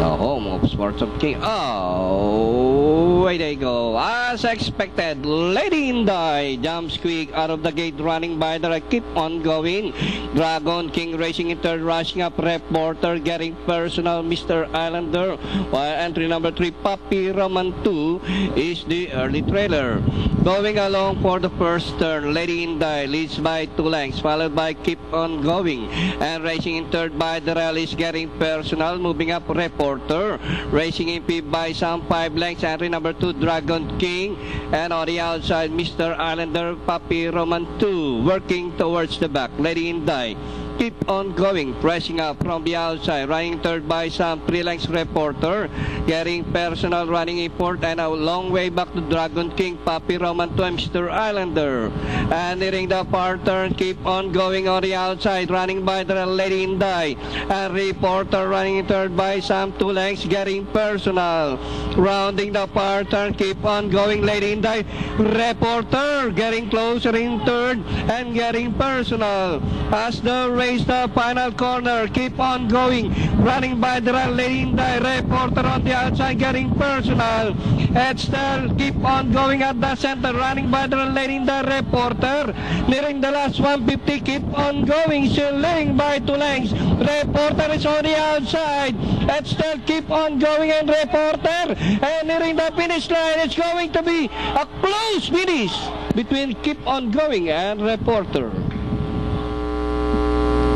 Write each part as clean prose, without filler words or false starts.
The home of Sports of King. Oh, away they go. As expected, Lady Inday jumps quick out of the gate, running by the right. Keep on going. Dragon King racing in third, rushing up. Reporter getting personal, Mr. Islander. While entry number 3, Papi Roman 2 is the early trailer. Going along for the first turn, Lady Inday leads by 2 lengths, followed by Keep on Going. And racing in third by the rally is getting personal, moving up Reporter. Racing in fifth by some 5 lengths, entry number 2, Dragon King. And on the outside, Mr. Islander, Papi Roman 2, working towards the back. Lady Inday Keep on Going, pressing up from the outside, running third by some 3 lengths. Reporter, getting personal, running in fourth, and a long way back to Dragon King, Papi Roman 2, Mr. Islander. And nearing the far turn, Keep on Going on the outside, running by the Lady Inday. And Reporter running in third by some 2 lengths, getting personal. Rounding the far turn, Keep on Going, Lady Inday. Reporter getting closer in third and getting personal. As the race the final corner, Keep on Going, running by the Lady Inday. Reporter on the outside, getting personal. Edster Keep on Going at the center, running by the Lady Inday. Reporter nearing the last 150. Keep on Going, still leading by 2 lengths. Reporter is on the outside. Edster Keep on Going and Reporter, and nearing the finish line. It's going to be a close finish between Keep on Going and Reporter.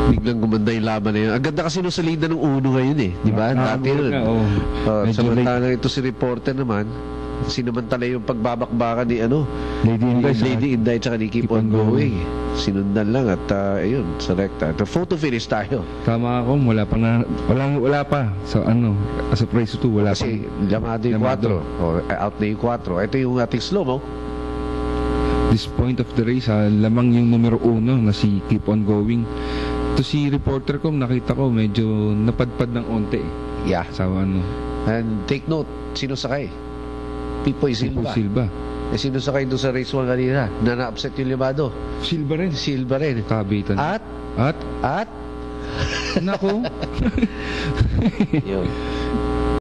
Biglang gumanda yung laban na yun. Ang ganda kasi nung salida ng uno ngayon eh. Di ba? Dati nun. Samantala ito si Reporter naman, sinamantala yung pagbabakbakan ni Lady Inday tsaka ni Keep on Going. Sinundan lang at ayun, sa rekta. Photo finish tayo. Tama ako, wala pa. So as of race 2, wala pa. Kasi llamado yung 4. Out na yung 4. Ito yung ating slow-mo. This point of the race, lamang yung numero 1 na si Keep on Going. Ito si Reporter ko, nakita ko medyo napadpad ng onte. Yeah. Sa And take note, sino sakay? Pipoy Silva. Eh, sino sakay doon sa race 1 kanina? Na na-upset yung limado? Silva rin. Kabitan. At? Nako. Yun.